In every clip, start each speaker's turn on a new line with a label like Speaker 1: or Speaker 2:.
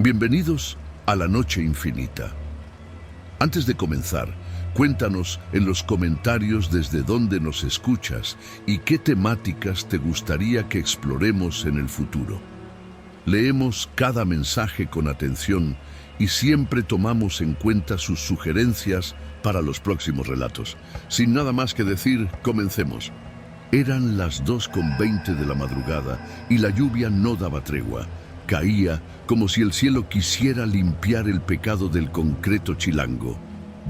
Speaker 1: Bienvenidos a la Noche Infinita. Antes de comenzar, cuéntanos en los comentarios desde dónde nos escuchas y qué temáticas te gustaría que exploremos en el futuro. Leemos cada mensaje con atención y siempre tomamos en cuenta sus sugerencias para los próximos relatos. Sin nada más que decir, comencemos. Eran las 2:20 de la madrugada y la lluvia no daba tregua. Caía como si el cielo quisiera limpiar el pecado del concreto chilango.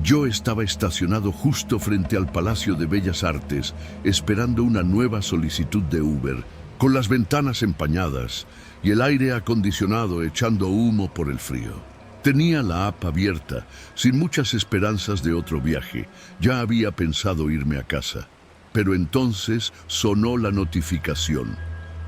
Speaker 1: Yo estaba estacionado justo frente al Palacio de Bellas Artes, esperando una nueva solicitud de Uber, con las ventanas empañadas y el aire acondicionado echando humo por el frío. Tenía la app abierta, sin muchas esperanzas de otro viaje. Ya había pensado irme a casa. Pero entonces sonó la notificación.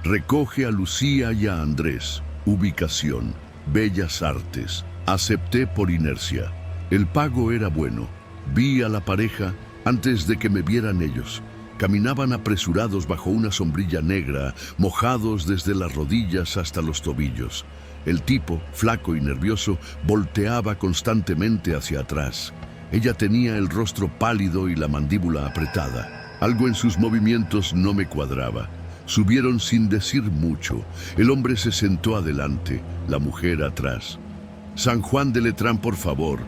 Speaker 1: Recoge a Lucía y a Andrés. Ubicación, Bellas Artes. Acepté por inercia. El pago era bueno. Vi a la pareja antes de que me vieran ellos. Caminaban apresurados bajo una sombrilla negra, mojados desde las rodillas hasta los tobillos. El tipo, flaco y nervioso, volteaba constantemente hacia atrás. Ella tenía el rostro pálido y la mandíbula apretada. Algo en sus movimientos no me cuadraba. Subieron sin decir mucho. El hombre se sentó adelante, la mujer atrás. «San Juan de Letrán, por favor»,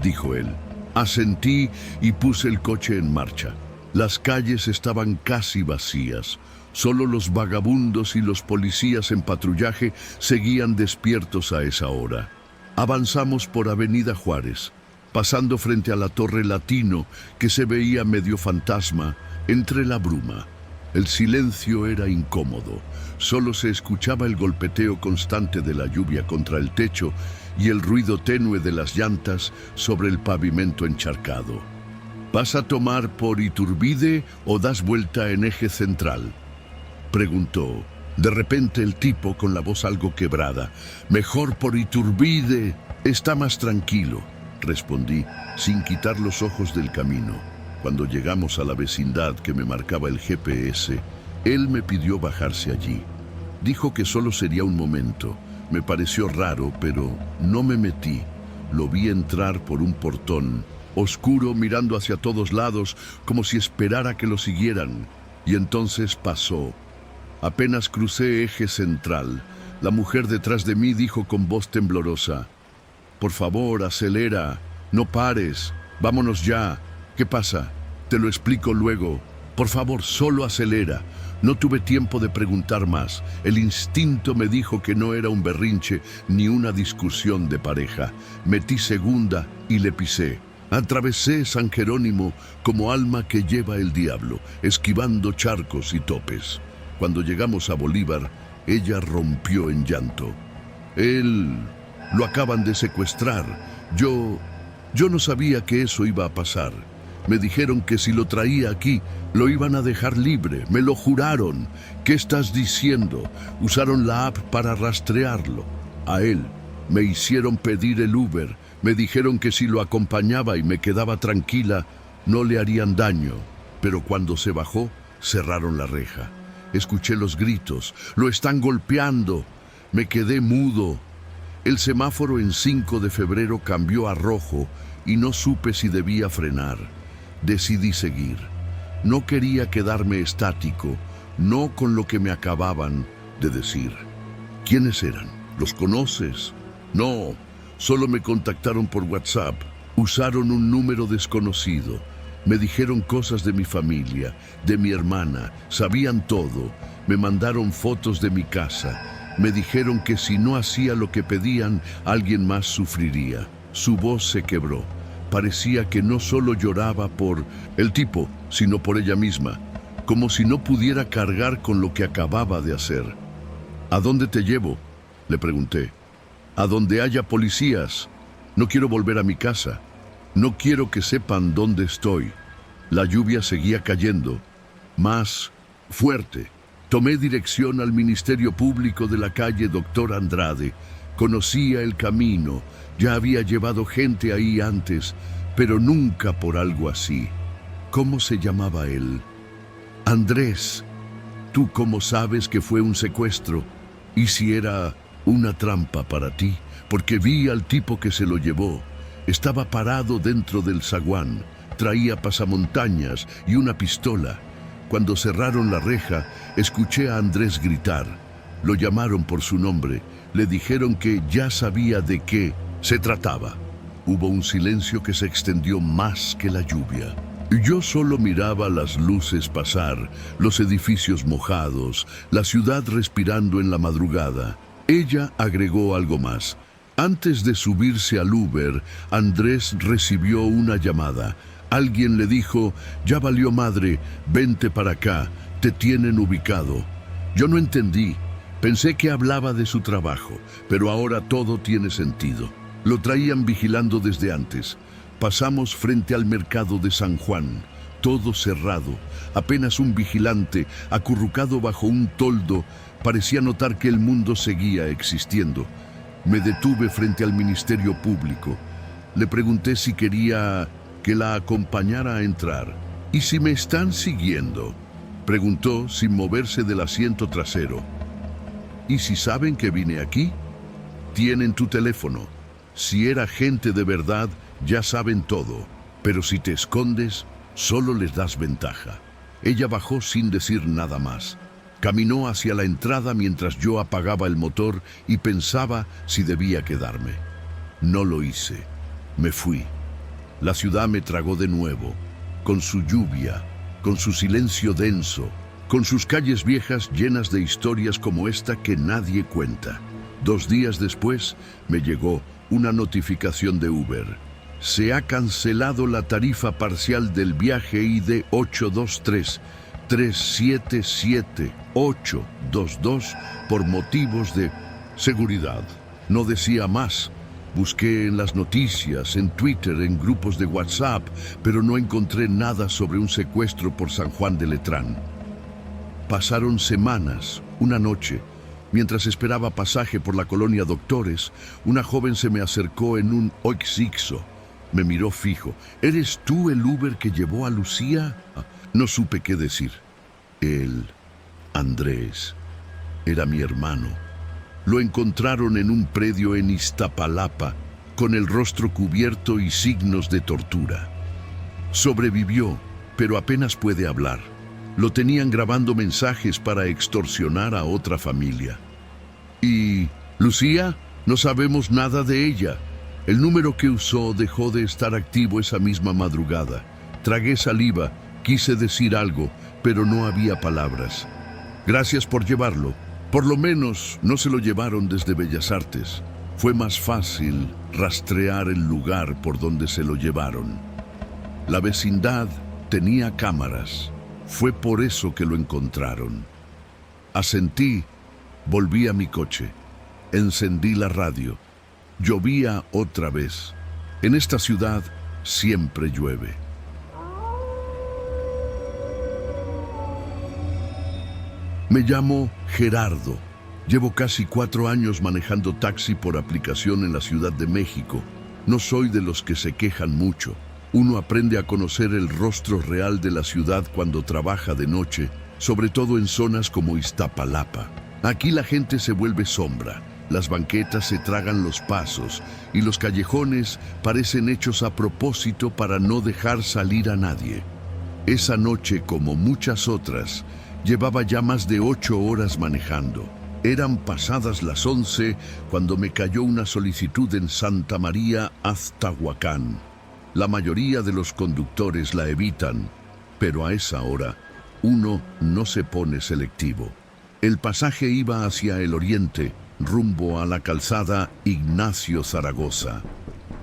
Speaker 1: dijo él. Asentí y puse el coche en marcha. Las calles estaban casi vacías. Solo los vagabundos y los policías en patrullaje seguían despiertos a esa hora. Avanzamos por Avenida Juárez, pasando frente a la Torre Latino, que se veía medio fantasma entre la bruma. El silencio era incómodo. Solo se escuchaba el golpeteo constante de la lluvia contra el techo y el ruido tenue de las llantas sobre el pavimento encharcado. «¿Vas a tomar por Iturbide o das vuelta en eje central?», preguntó. De repente el tipo, con la voz algo quebrada. «Mejor por Iturbide, está más tranquilo», respondí, sin quitar los ojos del camino. Cuando llegamos a la vecindad que me marcaba el GPS, él me pidió bajarse allí. Dijo que solo sería un momento. Me pareció raro, pero no me metí. Lo vi entrar por un portón, oscuro, mirando hacia todos lados, como si esperara que lo siguieran. Y entonces pasó. Apenas crucé eje central. La mujer detrás de mí dijo con voz temblorosa: «Por favor, acelera, no pares, vámonos ya. ¿Qué pasa? Te lo explico luego. Por favor, solo acelera». No tuve tiempo de preguntar más. El instinto me dijo que no era un berrinche ni una discusión de pareja. Metí segunda y le pisé. Atravesé San Jerónimo como alma que lleva el diablo, esquivando charcos y topes. Cuando llegamos a Bolívar, ella rompió en llanto. «Él lo acaban de secuestrar. Yo no sabía que eso iba a pasar. Me dijeron que si lo traía aquí, lo iban a dejar libre. Me lo juraron». «¿Qué estás diciendo? Usaron la app para rastrearlo». «A él. Me hicieron pedir el Uber. Me dijeron que si lo acompañaba y me quedaba tranquila, no le harían daño. Pero cuando se bajó, cerraron la reja. Escuché los gritos. «¡Lo están golpeando!». Me quedé mudo. El semáforo en 5 de febrero cambió a rojo y no supe si debía frenar. Decidí seguir. No quería quedarme estático, no con lo que me acababan de decir. ¿Quiénes eran? ¿Los conoces? No, solo me contactaron por WhatsApp. Usaron un número desconocido. Me dijeron cosas de mi familia, de mi hermana, sabían todo. Me mandaron fotos de mi casa. Me dijeron que si no hacía lo que pedían, alguien más sufriría». Su voz se quebró. Parecía que no solo lloraba por el tipo, sino por ella misma, como si no pudiera cargar con lo que acababa de hacer. «¿A dónde te llevo?», le pregunté. «A donde haya policías. No quiero volver a mi casa. No quiero que sepan dónde estoy». La lluvia seguía cayendo, más fuerte. Tomé dirección al Ministerio Público de la calle Doctor Andrade. Conocía el camino, ya había llevado gente ahí antes, pero nunca por algo así. ¿Cómo se llamaba él? «Andrés». «¿Tú cómo sabes que fue un secuestro? ¿Y si era Una trampa para ti, porque vi al tipo que se lo llevó. Estaba parado dentro del zaguán, traía pasamontañas y una pistola. Cuando cerraron la reja, escuché a Andrés gritar. Lo llamaron por su nombre, le dijeron que ya sabía de qué se trataba. Hubo un silencio que se extendió más que la lluvia. Yo solo miraba las luces pasar, los edificios mojados, la ciudad respirando en la madrugada. Ella agregó algo más. Antes de subirse al Uber, Andrés recibió una llamada. Alguien le dijo, ya valió madre, vente para acá, te tienen ubicado. Yo no entendí, pensé que hablaba de su trabajo, pero ahora todo tiene sentido. Lo traían vigilando desde antes. Pasamos frente al mercado de San Juan, todo cerrado, apenas un vigilante, acurrucado bajo un toldo, parecía notar que el mundo seguía existiendo. Me detuve frente al Ministerio Público. Le pregunté si quería que la acompañara a entrar. ¿Y si me están siguiendo?, preguntó sin moverse del asiento trasero. ¿Y si saben que vine aquí? Tienen tu teléfono. Si era gente de verdad, ya saben todo. Pero si te escondes, solo les das ventaja. Ella bajó sin decir nada más. Caminó hacia la entrada mientras yo apagaba el motor y pensaba si debía quedarme. No lo hice. Me fui. La ciudad me tragó de nuevo, con su lluvia, con su silencio denso, con sus calles viejas llenas de historias como esta que nadie cuenta. 2 días después me llegó una notificación de Uber. Se ha cancelado la tarifa parcial del viaje ID 823-377-822 por motivos de seguridad. No decía más. Busqué en las noticias, en Twitter, en grupos de WhatsApp, pero no encontré nada sobre un secuestro por San Juan de Letrán. Pasaron semanas, una noche. Mientras esperaba pasaje por la colonia Doctores, una joven se me acercó en un Oxixo. Me miró fijo. ¿Eres tú el Uber que llevó a Lucía? No supe qué decir. Él, Andrés, era mi hermano. Lo encontraron en un predio en Iztapalapa, con el rostro cubierto y signos de tortura. Sobrevivió, pero apenas puede hablar. Lo tenían grabando mensajes para extorsionar a otra familia. ¿Y Lucía? No sabemos nada de ella. El número que usó dejó de estar activo esa misma madrugada. Tragué saliva, quise decir algo, pero no había palabras. Gracias por llevarlo. Por lo menos no se lo llevaron desde Bellas Artes. Fue más fácil rastrear el lugar por donde se lo llevaron. La vecindad tenía cámaras. Fue por eso que lo encontraron. Asentí, volví a mi coche. Encendí la radio. Llovía otra vez. En esta ciudad siempre llueve. Me llamo Gerardo. Llevo casi 4 años manejando taxi por aplicación en la Ciudad de México. No soy de los que se quejan mucho. Uno aprende a conocer el rostro real de la ciudad cuando trabaja de noche, sobre todo en zonas como Iztapalapa. Aquí la gente se vuelve sombra. Las banquetas se tragan los pasos y los callejones parecen hechos a propósito para no dejar salir a nadie. Esa noche, como muchas otras, llevaba ya más de 8 horas manejando. Eran pasadas las 11 cuando me cayó una solicitud en Santa María, Aztahuacán. La mayoría de los conductores la evitan, pero a esa hora uno no se pone selectivo. El pasaje iba hacia el oriente, rumbo a la calzada Ignacio Zaragoza.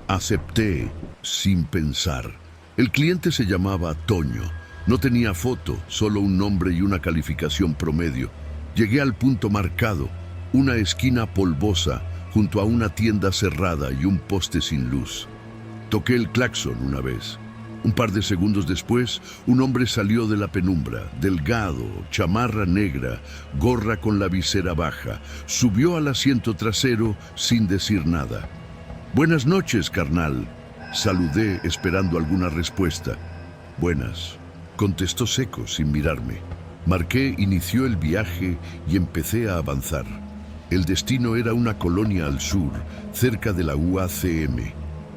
Speaker 1: Acepté sin pensar. El cliente se llamaba Toño. No tenía foto, solo un nombre y una calificación promedio. Llegué al punto marcado, una esquina polvosa, junto a una tienda cerrada y un poste sin luz. Toqué el claxon una vez. Un par de segundos después, un hombre salió de la penumbra, delgado, chamarra negra, gorra con la visera baja. Subió al asiento trasero sin decir nada. «Buenas noches, carnal», saludé esperando alguna respuesta. «Buenas», contestó seco sin mirarme. Marqué, inició el viaje y empecé a avanzar. El destino era una colonia al sur, cerca de la UACM.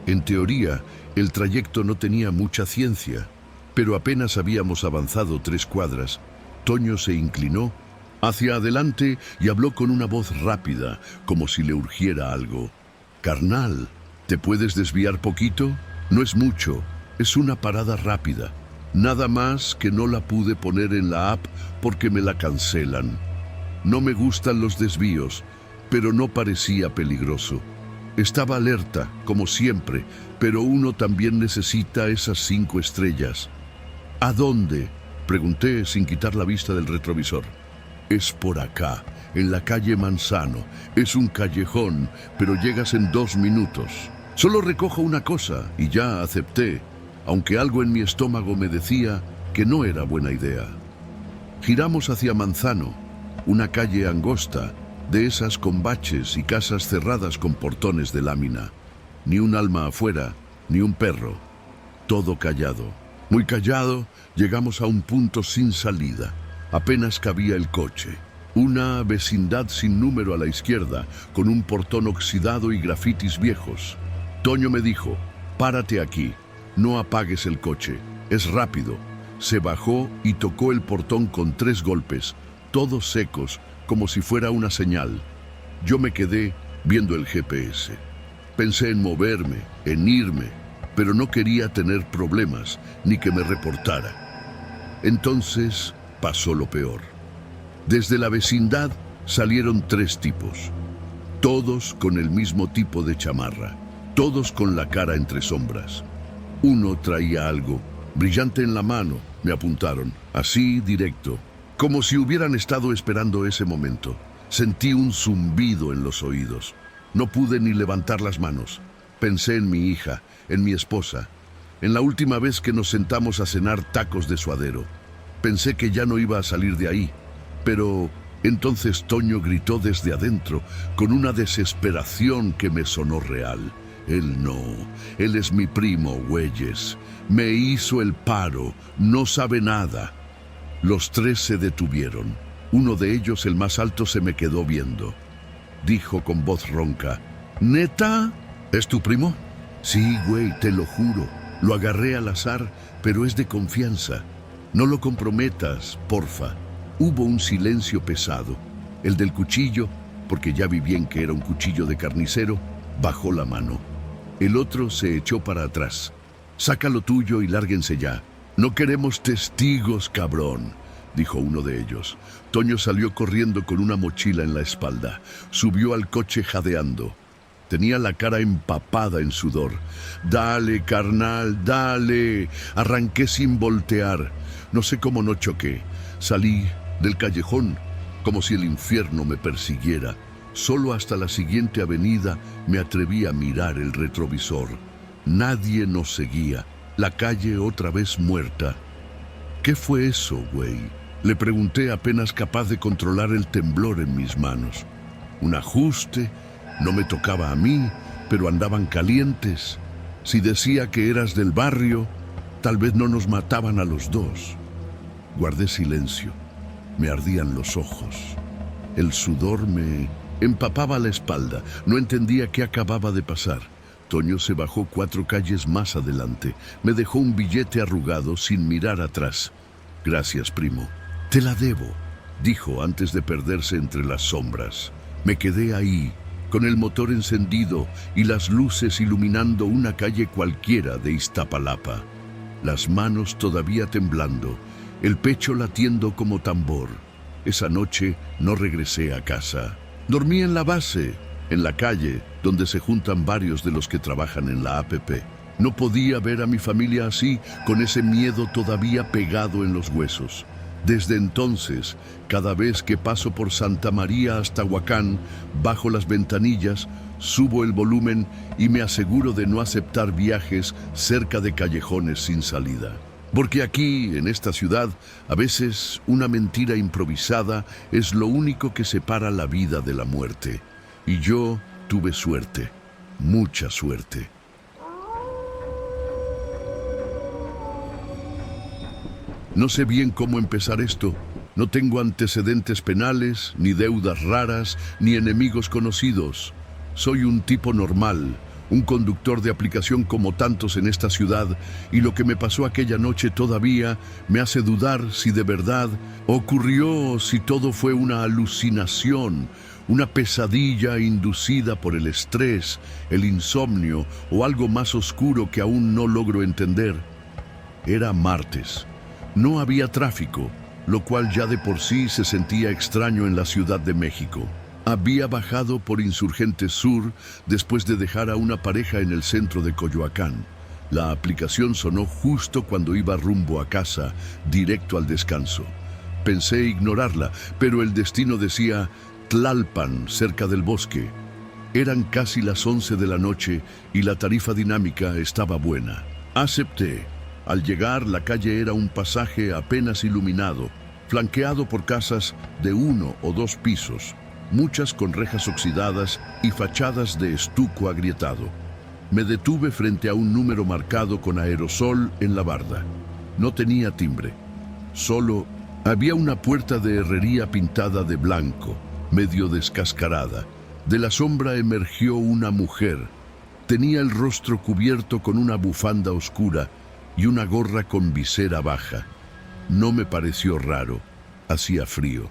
Speaker 1: En teoría, el trayecto no tenía mucha ciencia, pero apenas habíamos avanzado 3 cuadras, Toño se inclinó hacia adelante y habló con una voz rápida, como si le urgiera algo. «Carnal, ¿te puedes desviar poquito? No es mucho, es una parada rápida. Nada más que no la pude poner en la app porque me la cancelan. No me gustan los desvíos, pero no parecía peligroso. Estaba alerta, como siempre, pero uno también necesita esas 5 estrellas». «¿A dónde?», pregunté sin quitar la vista del retrovisor. «Es por acá, en la calle Manzano. Es un callejón, pero llegas en 2 minutos. Solo recojo una cosa», y ya acepté, aunque algo en mi estómago me decía que no era buena idea. Giramos hacia Manzano, una calle angosta, de esas con baches y casas cerradas con portones de lámina. Ni un alma afuera, ni un perro. Todo callado. Muy callado, llegamos a un punto sin salida. Apenas cabía el coche. Una vecindad sin número a la izquierda, con un portón oxidado y grafitis viejos. Toño me dijo: «Párate aquí, no apagues el coche, es rápido». Se bajó y tocó el portón con 3 golpes, todos secos, como si fuera una señal. Yo me quedé viendo el GPS. Pensé en moverme, en irme, pero no quería tener problemas, ni que me reportara. Entonces pasó lo peor. Desde la vecindad salieron 3 tipos, todos con el mismo tipo de chamarra, todos con la cara entre sombras. Uno traía algo brillante en la mano, me apuntaron, así directo, como si hubieran estado esperando ese momento. Sentí un zumbido en los oídos. No pude ni levantar las manos. Pensé en mi hija, en mi esposa, en la última vez que nos sentamos a cenar tacos de suadero. Pensé que ya no iba a salir de ahí, pero entonces Toño gritó desde adentro, con una desesperación que me sonó real. «Él no, él es mi primo, güeyes. Me hizo el paro, no sabe nada». Los 3 se detuvieron. Uno de ellos, el más alto, se me quedó viendo. Dijo con voz ronca: «¿Neta? ¿Es tu primo?». «Sí, güey, te lo juro. Lo agarré al azar, pero es de confianza. No lo comprometas, porfa». Hubo un silencio pesado. El del cuchillo, porque ya vi bien que era un cuchillo de carnicero, bajó la mano. El otro se echó para atrás. «Saca lo tuyo y lárguense ya. No queremos testigos, cabrón», dijo uno de ellos. Toño salió corriendo con una mochila en la espalda. Subió al coche jadeando. Tenía la cara empapada en sudor. «Dale, carnal, dale». Arranqué sin voltear. No sé cómo no choqué. Salí del callejón como si el infierno me persiguiera. Solo hasta la siguiente avenida me atreví a mirar el retrovisor. Nadie nos seguía. La calle otra vez muerta. «¿Qué fue eso, güey?», le pregunté, apenas capaz de controlar el temblor en mis manos. «Un ajuste. No me tocaba a mí, pero andaban calientes. Si decía que eras del barrio, tal vez no nos mataban a los 2». Guardé silencio. Me ardían los ojos. El sudor me empapaba la espalda. No entendía qué acababa de pasar. Toño se bajó 4 calles más adelante. Me dejó un billete arrugado sin mirar atrás. «Gracias, primo. Te la debo», dijo antes de perderse entre las sombras. Me quedé ahí, con el motor encendido y las luces iluminando una calle cualquiera de Iztapalapa. Las manos todavía temblando, el pecho latiendo como tambor. Esa noche no regresé a casa. Dormí en la base, en la calle, donde se juntan varios de los que trabajan en la APP. No podía ver a mi familia así, con ese miedo todavía pegado en los huesos. Desde entonces, cada vez que paso por Santa María hasta Huacán, bajo las ventanillas, subo el volumen y me aseguro de no aceptar viajes cerca de callejones sin salida. Porque aquí, en esta ciudad, a veces una mentira improvisada es lo único que separa la vida de la muerte. Y yo tuve suerte, mucha suerte. No sé bien cómo empezar esto, No tengo antecedentes penales, ni deudas raras, ni enemigos conocidos. Soy un tipo normal, un conductor de aplicación como tantos en esta ciudad, y lo que me pasó aquella noche todavía me hace dudar si de verdad ocurrió o si todo fue una alucinación, una pesadilla inducida por el estrés, el insomnio o algo más oscuro que aún no logro entender. Era martes. No había tráfico, lo cual ya de por sí se sentía extraño en la Ciudad de México. Había bajado por Insurgentes Sur después de dejar a una pareja en el centro de Coyoacán. La aplicación sonó justo cuando iba rumbo a casa, directo al descanso. Pensé ignorarla, pero el destino decía Tlalpan, cerca del bosque. Eran casi las 11 de la noche y la tarifa dinámica estaba buena. Acepté. Al llegar, la calle era un pasaje apenas iluminado, flanqueado por casas de 1 o 2 pisos, muchas con rejas oxidadas y fachadas de estuco agrietado. Me detuve frente a un número marcado con aerosol en la barda. No tenía timbre. Solo había una puerta de herrería pintada de blanco, medio descascarada. De la sombra emergió una mujer. Tenía el rostro cubierto con una bufanda oscura y una gorra con visera baja. No me pareció raro. Hacía frío.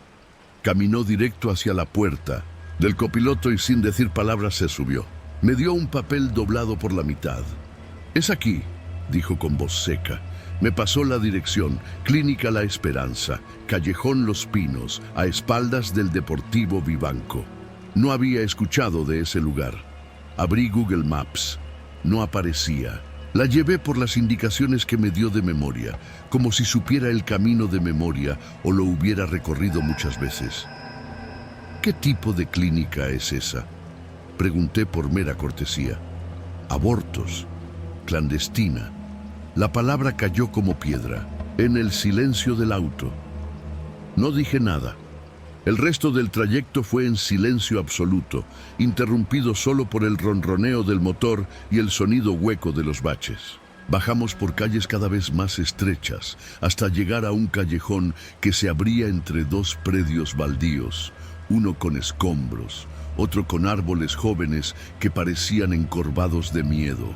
Speaker 1: Caminó directo hacia la puerta del copiloto y sin decir palabras se subió. Me dio un papel doblado por la mitad. «Es aquí», dijo con voz seca. Me pasó la dirección: Clínica La Esperanza, Callejón Los Pinos, a espaldas del Deportivo Vivanco. No había escuchado de ese lugar. Abrí Google Maps. No aparecía. La llevé por las indicaciones que me dio de memoria, como si supiera el camino de memoria o lo hubiera recorrido muchas veces. «¿Qué tipo de clínica es esa?», pregunté por mera cortesía. «Abortos. Clandestina». La palabra cayó como piedra, en el silencio del auto. No dije nada. El resto del trayecto fue en silencio absoluto, interrumpido solo por el ronroneo del motor y el sonido hueco de los baches. Bajamos por calles cada vez más estrechas, hasta llegar a un callejón que se abría entre 2 predios baldíos, uno con escombros, otro con árboles jóvenes que parecían encorvados de miedo.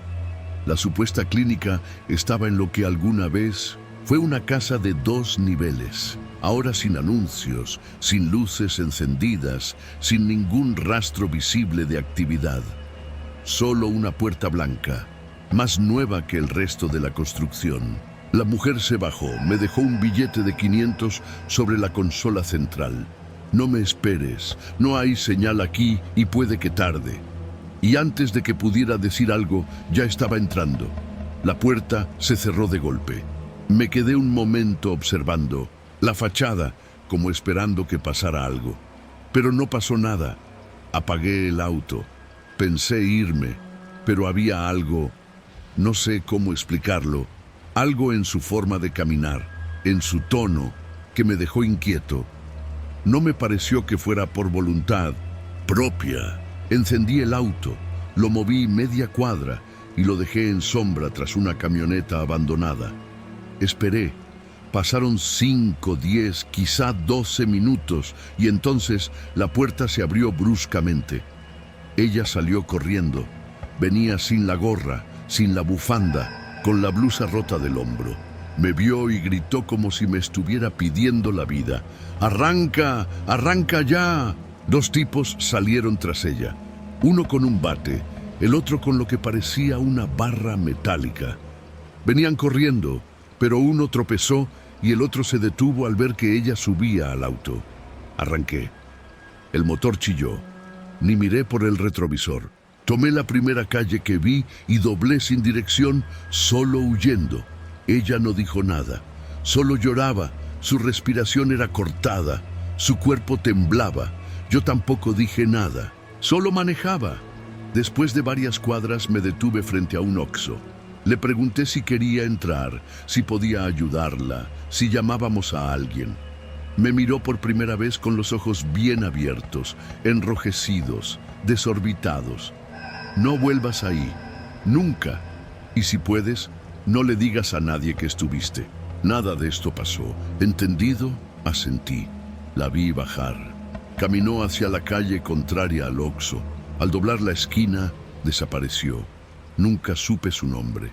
Speaker 1: La supuesta clínica estaba en lo que alguna vez fue una casa de 2 niveles. Ahora sin anuncios, sin luces encendidas, sin ningún rastro visible de actividad. Solo una puerta blanca, más nueva que el resto de la construcción. La mujer se bajó, me dejó un billete de 500 sobre la consola central. «No me esperes, no hay señal aquí y puede que tarde». Y antes de que pudiera decir algo, ya estaba entrando. La puerta se cerró de golpe. Me quedé un momento observando la fachada, como esperando que pasara algo. Pero no pasó nada. Apagué el auto. Pensé irme, pero había algo, no sé cómo explicarlo, algo en su forma de caminar, en su tono, que me dejó inquieto. No me pareció que fuera por voluntad propia. Encendí el auto, lo moví media cuadra y lo dejé en sombra tras una camioneta abandonada. Esperé. Pasaron 5, 10, quizá 12 minutos y entonces la puerta se abrió bruscamente. Ella salió corriendo. Venía sin la gorra, sin la bufanda, con la blusa rota del hombro. Me vio y gritó como si me estuviera pidiendo la vida. «¡Arranca! ¡Arranca ya!». 2 tipos salieron tras ella. Uno con un bate, el otro con lo que parecía una barra metálica. Venían corriendo, pero uno tropezó y el otro se detuvo al ver que ella subía al auto. Arranqué. El motor chilló. Ni miré por el retrovisor. Tomé la primera calle que vi y doblé sin dirección, solo huyendo. Ella no dijo nada. Solo lloraba. Su respiración era cortada. Su cuerpo temblaba. Yo tampoco dije nada. Solo manejaba. Después de varias cuadras me detuve frente a un Oxxo. Le pregunté si quería entrar, si podía ayudarla, si llamábamos a alguien. Me miró por primera vez con los ojos bien abiertos, enrojecidos, desorbitados. «No vuelvas ahí, nunca. Y si puedes, no le digas a nadie que estuviste. Nada de esto pasó. ¿Entendido?». Asentí. La vi bajar. Caminó hacia la calle contraria al Oxxo. Al doblar la esquina, desapareció. Nunca supe su nombre.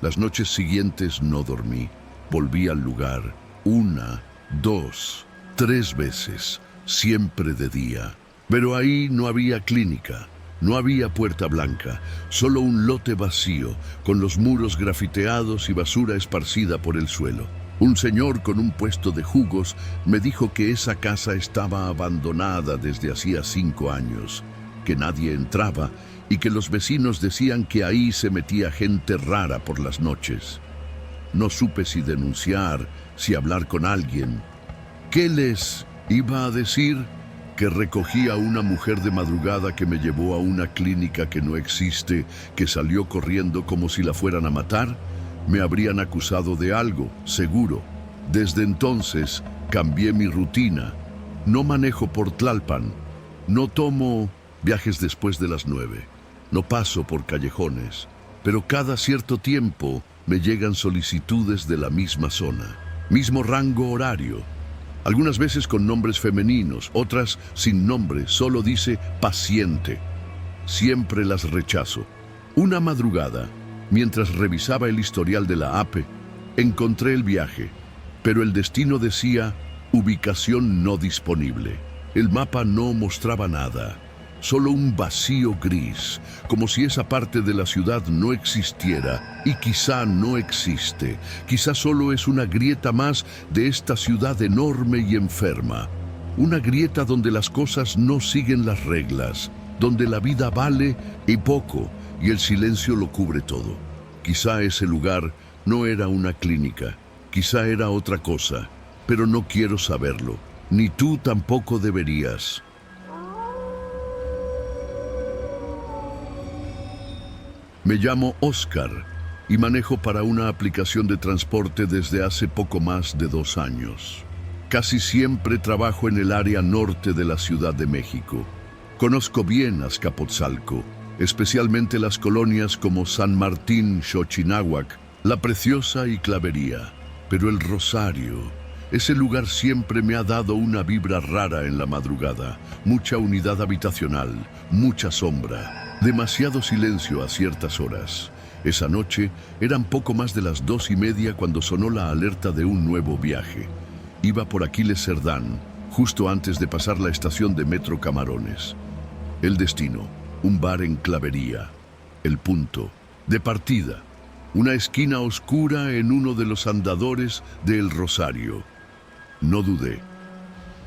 Speaker 1: Las noches siguientes no dormí. Volví al lugar 1, 2, 3 veces, siempre de día. Pero ahí no había clínica, no había puerta blanca, solo un lote vacío, con los muros grafiteados y basura esparcida por el suelo. Un señor con un puesto de jugos me dijo que esa casa estaba abandonada desde hacía 5 años, que nadie entraba y que los vecinos decían que ahí se metía gente rara por las noches. No supe si denunciar, si hablar con alguien. ¿Qué les iba a decir? Que recogí a una mujer de madrugada que me llevó a una clínica que no existe, que salió corriendo como si la fueran a matar. Me habrían acusado de algo, seguro. Desde entonces cambié mi rutina. No manejo por Tlalpan. No tomo viajes después de las 9. No paso por callejones. Pero cada cierto tiempo me llegan solicitudes de la misma zona, mismo rango horario. Algunas veces con nombres femeninos, otras sin nombre, solo dice paciente. Siempre las rechazo. Una madrugada, mientras revisaba el historial de la APE, encontré el viaje, pero el destino decía ubicación no disponible. El mapa no mostraba nada, solo un vacío gris, como si esa parte de la ciudad no existiera, y quizá no existe. Quizá solo es una grieta más de esta ciudad enorme y enferma. Una grieta donde las cosas no siguen las reglas, donde la vida vale y poco, y el silencio lo cubre todo. Quizá ese lugar no era una clínica, quizá era otra cosa, pero no quiero saberlo, ni tú tampoco deberías. Me llamo Oscar y manejo para una aplicación de transporte desde hace poco más de 2 años. Casi siempre trabajo en el área norte de la Ciudad de México. Conozco bien Azcapotzalco, especialmente las colonias como San Martín, Xochinahuac, La Preciosa y Clavería. Pero el Rosario, ese lugar siempre me ha dado una vibra rara en la madrugada. Mucha unidad habitacional, mucha sombra. Demasiado silencio a ciertas horas. Esa noche eran poco más de las 2:30 cuando sonó la alerta de un nuevo viaje. Iba por Aquiles Cerdán, justo antes de pasar la estación de Metro Camarones. El destino, un bar en Clavería. El punto de partida, una esquina oscura en uno de los andadores de El Rosario. No dudé.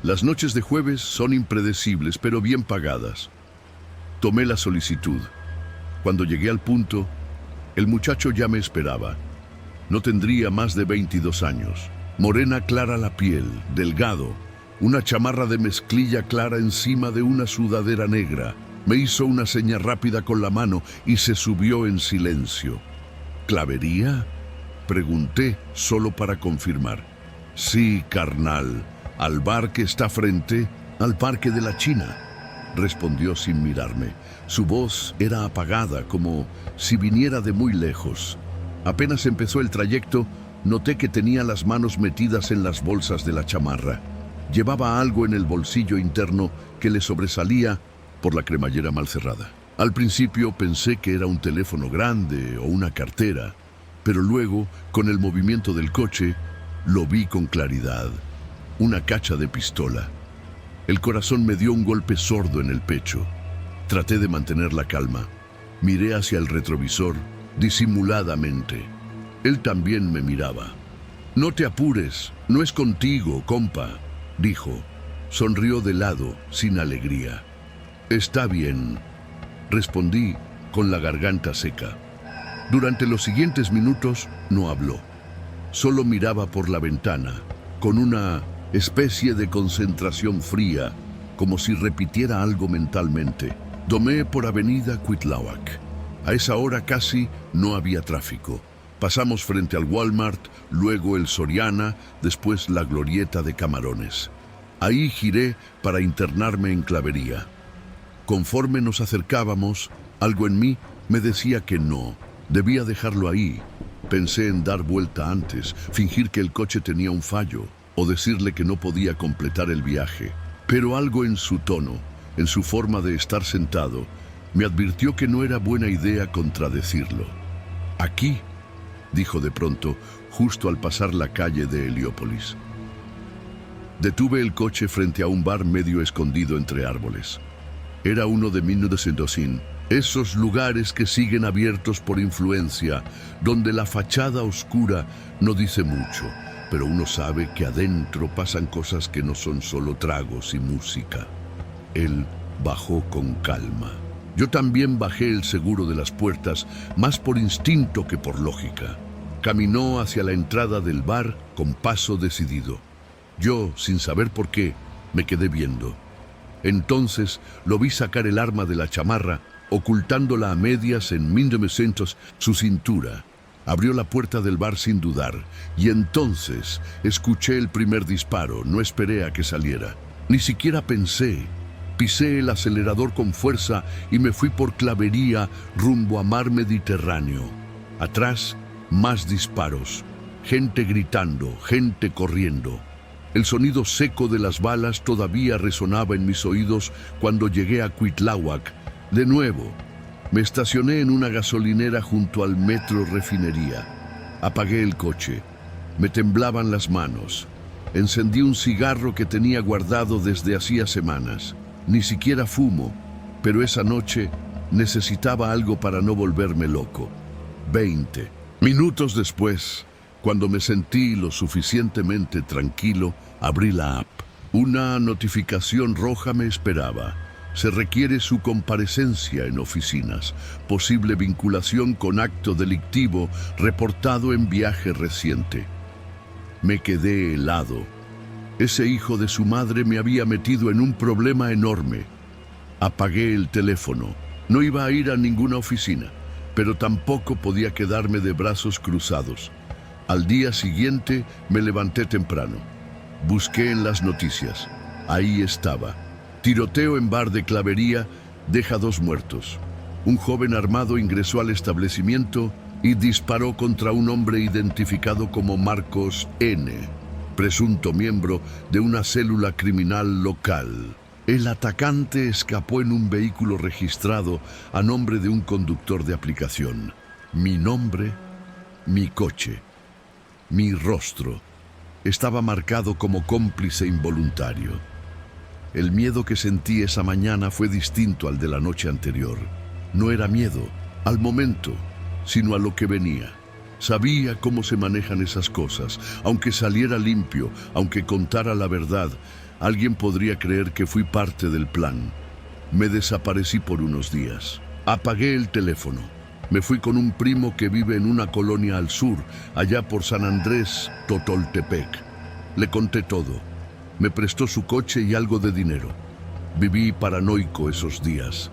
Speaker 1: Las noches de jueves son impredecibles, pero bien pagadas. Tomé la solicitud. Cuando llegué al punto, el muchacho ya me esperaba. No tendría más de 22 años. Morena clara la piel, delgado, una chamarra de mezclilla clara encima de una sudadera negra. Me hizo una seña rápida con la mano y se subió en silencio. ¿Clavería?, pregunté solo para confirmar. Sí, carnal, al bar que está frente al Parque de la China, respondió sin mirarme. Su voz era apagada, como si viniera de muy lejos. Apenas empezó el trayecto, noté que tenía las manos metidas en las bolsas de la chamarra. Llevaba algo en el bolsillo interno que le sobresalía por la cremallera mal cerrada. Al principio pensé que era un teléfono grande o una cartera, pero luego, con el movimiento del coche, lo vi con claridad. Una cacha de pistola. El corazón me dio un golpe sordo en el pecho. Traté de mantener la calma. Miré hacia el retrovisor, disimuladamente. Él también me miraba. «No te apures, no es contigo, compa», dijo. Sonrió de lado, sin alegría. «Está bien», respondí con la garganta seca. Durante los siguientes minutos no habló. Solo miraba por la ventana, con una especie de concentración fría, como si repitiera algo mentalmente. Tomé por avenida Cuitláhuac. A esa hora casi no había tráfico. Pasamos frente al Walmart, luego el Soriana, después la glorieta de Camarones. Ahí giré para internarme en Clavería. Conforme nos acercábamos, algo en mí me decía que no, debía dejarlo ahí. Pensé en dar vuelta antes, fingir que el coche tenía un fallo. o decirle que no podía completar el viaje, pero algo en su tono, en su forma de estar sentado, me advirtió que no era buena idea contradecirlo. «Aquí», dijo de pronto, justo al pasar la calle de Heliópolis. Detuve el coche frente a un bar medio escondido entre árboles. Era uno de 1900, esos lugares que siguen abiertos por influencia, donde la fachada oscura no dice mucho, pero uno sabe que adentro pasan cosas que no son solo tragos y música. Él bajó con calma. Yo también bajé el seguro de las puertas, más por instinto que por lógica. Caminó hacia la entrada del bar con paso decidido. Yo, sin saber por qué, me quedé viendo. Entonces lo vi sacar el arma de la chamarra, ocultándola a medias en 1900 su cintura. Abrió la puerta del bar sin dudar, y entonces escuché el primer disparo. No esperé a que saliera. Ni siquiera pensé. Pisé el acelerador con fuerza y me fui por Clavería rumbo a mar Mediterráneo. Atrás, más disparos. Gente gritando, gente corriendo. El sonido seco de las balas todavía resonaba en mis oídos cuando llegué a Cuitláhuac. De nuevo, me estacioné en una gasolinera junto al metro Refinería. Apagué el coche. Me temblaban las manos. Encendí un cigarro que tenía guardado desde hacía semanas. Ni siquiera fumo, pero esa noche necesitaba algo para no volverme loco. 20 minutos después, cuando me sentí lo suficientemente tranquilo, abrí la app. Una notificación roja me esperaba. Se requiere su comparecencia en oficinas. Posible vinculación con acto delictivo reportado en viaje reciente. Me quedé helado. Ese hijo de su madre me había metido en un problema enorme. Apagué el teléfono. No iba a ir a ninguna oficina, pero tampoco podía quedarme de brazos cruzados. Al día siguiente me levanté temprano. Busqué en las noticias. Ahí estaba. Tiroteo en bar de Clavería deja 2 muertos. Un joven armado ingresó al establecimiento y disparó contra un hombre identificado como Marcos N., presunto miembro de una célula criminal local. El atacante escapó en un vehículo registrado a nombre de un conductor de aplicación. Mi nombre, mi coche, mi rostro, estaba marcado como cómplice involuntario. El miedo que sentí esa mañana fue distinto al de la noche anterior. No era miedo al momento, sino a lo que venía. Sabía cómo se manejan esas cosas. Aunque saliera limpio, aunque contara la verdad, alguien podría creer que fui parte del plan. Me desaparecí por unos días. Apagué el teléfono. Me fui con un primo que vive en una colonia al sur, allá por San Andrés, Totoltepec. Le conté todo. Me prestó su coche y algo de dinero. Viví paranoico esos días,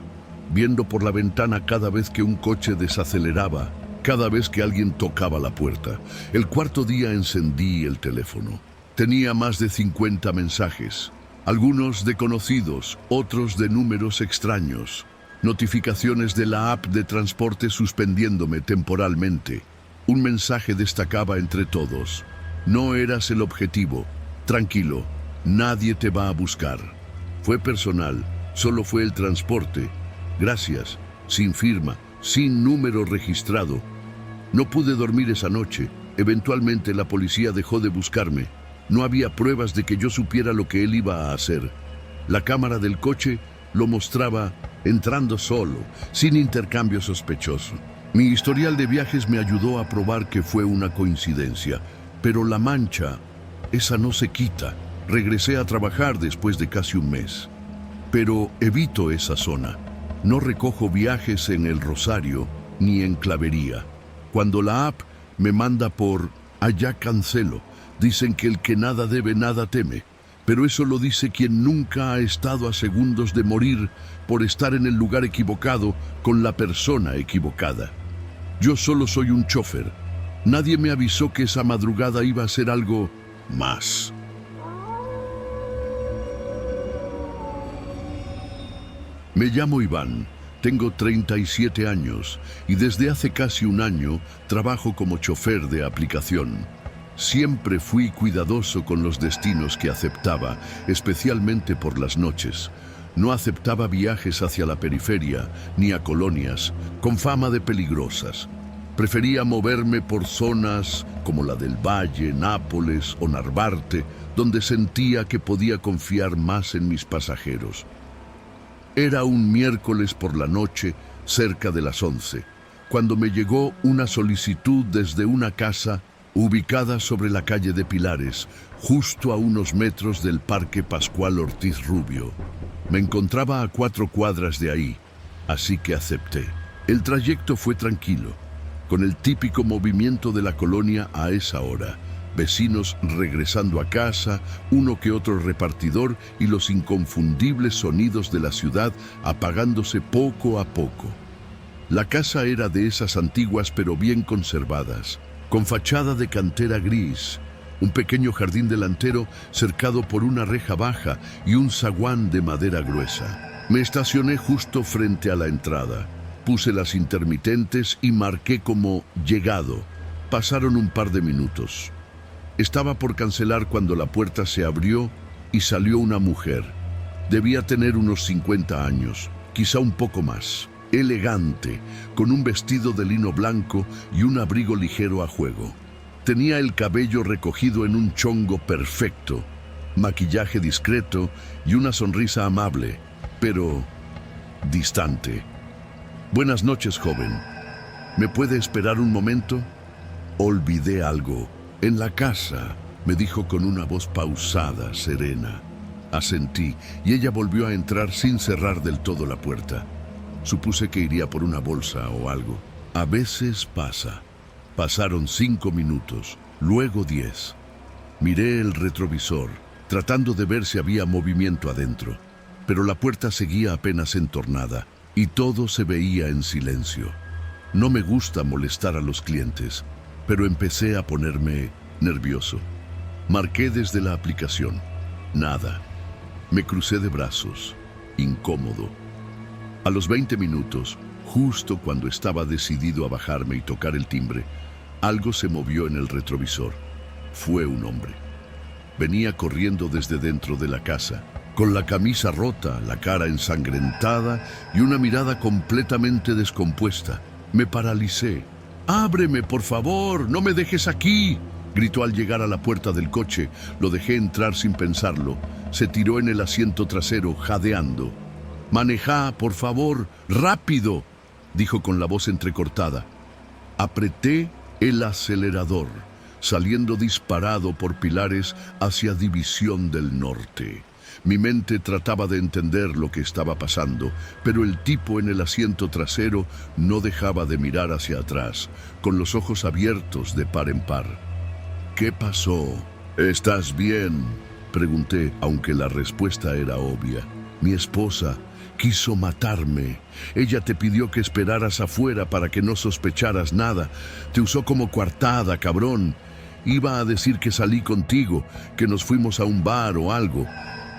Speaker 1: viendo por la ventana cada vez que un coche desaceleraba, cada vez que alguien tocaba la puerta. El 4.º día encendí el teléfono. Tenía más de 50 mensajes, algunos de conocidos, otros de números extraños. Notificaciones de la app de transporte suspendiéndome temporalmente. Un mensaje destacaba entre todos. No eras el objetivo. Tranquilo, nadie te va a buscar. Fue personal, solo fue el transporte. Gracias, sin firma, sin número registrado. No pude dormir esa noche. Eventualmente la policía dejó de buscarme. No había pruebas de que yo supiera lo que él iba a hacer. La cámara del coche lo mostraba entrando solo, sin intercambio sospechoso. Mi historial de viajes me ayudó a probar que fue una coincidencia, pero la mancha, esa no se quita. Regresé a trabajar después de casi un mes. Pero evito esa zona. No recojo viajes en El Rosario ni en Clavería. Cuando la app me manda por allá cancelo, dicen que el que nada debe, nada teme. Pero eso lo dice quien nunca ha estado a segundos de morir por estar en el lugar equivocado con la persona equivocada. Yo solo soy un chofer. Nadie me avisó que esa madrugada iba a ser algo más. Me llamo Iván, tengo 37 años y desde hace casi un año trabajo como chofer de aplicación. Siempre fui cuidadoso con los destinos que aceptaba, especialmente por las noches. No aceptaba viajes hacia la periferia, ni a colonias, con fama de peligrosas. Prefería moverme por zonas como la del Valle, Nápoles o Narvarte, donde sentía que podía confiar más en mis pasajeros. Era un miércoles por la noche, cerca de las 11, cuando me llegó una solicitud desde una casa ubicada sobre la calle de Pilares, justo a unos metros del Parque Pascual Ortiz Rubio. Me encontraba a 4 cuadras de ahí, así que acepté. El trayecto fue tranquilo, con el típico movimiento de la colonia a esa hora. Vecinos regresando a casa, uno que otro repartidor y los inconfundibles sonidos de la ciudad apagándose poco a poco. La casa era de esas antiguas pero bien conservadas, con fachada de cantera gris, un pequeño jardín delantero cercado por una reja baja y un zaguán de madera gruesa. Me estacioné justo frente a la entrada, puse las intermitentes y marqué como llegado. Pasaron un par de minutos. Estaba por cancelar cuando la puerta se abrió y salió una mujer. Debía tener unos 50 años, quizá un poco más. Elegante, con un vestido de lino blanco y un abrigo ligero a juego. Tenía el cabello recogido en un chongo perfecto, maquillaje discreto y una sonrisa amable, pero distante. «Buenas noches, joven. ¿Me puede esperar un momento?» «Olvidé algo. En la casa», me dijo con una voz pausada, serena. Asentí, y ella volvió a entrar sin cerrar del todo la puerta. Supuse que iría por una bolsa o algo. A veces pasa. Pasaron 5 minutos, luego 10. Miré el retrovisor, tratando de ver si había movimiento adentro, pero la puerta seguía apenas entornada y todo se veía en silencio. No me gusta molestar a los clientes, pero empecé a ponerme nervioso. Marqué desde la aplicación. Nada. Me crucé de brazos, incómodo. A los 20 minutos, justo cuando estaba decidido a bajarme y tocar el timbre, algo se movió en el retrovisor. Fue un hombre. Venía corriendo desde dentro de la casa, con la camisa rota, la cara ensangrentada y una mirada completamente descompuesta. Me paralicé. «¡Ábreme, por favor! ¡No me dejes aquí!», gritó al llegar a la puerta del coche. Lo dejé entrar sin pensarlo. Se tiró en el asiento trasero, jadeando. «Manejá, por favor, rápido», dijo con la voz entrecortada. Apreté el acelerador, saliendo disparado por Pilares hacia División del Norte. Mi mente trataba de entender lo que estaba pasando, pero el tipo en el asiento trasero no dejaba de mirar hacia atrás, con los ojos abiertos de par en par. «¿Qué pasó? ¿Estás bien?», pregunté, aunque la respuesta era obvia. «Mi esposa quiso matarme. Ella te pidió que esperaras afuera para que no sospecharas nada. Te usó como coartada, cabrón. Iba a decir que salí contigo, que nos fuimos a un bar o algo.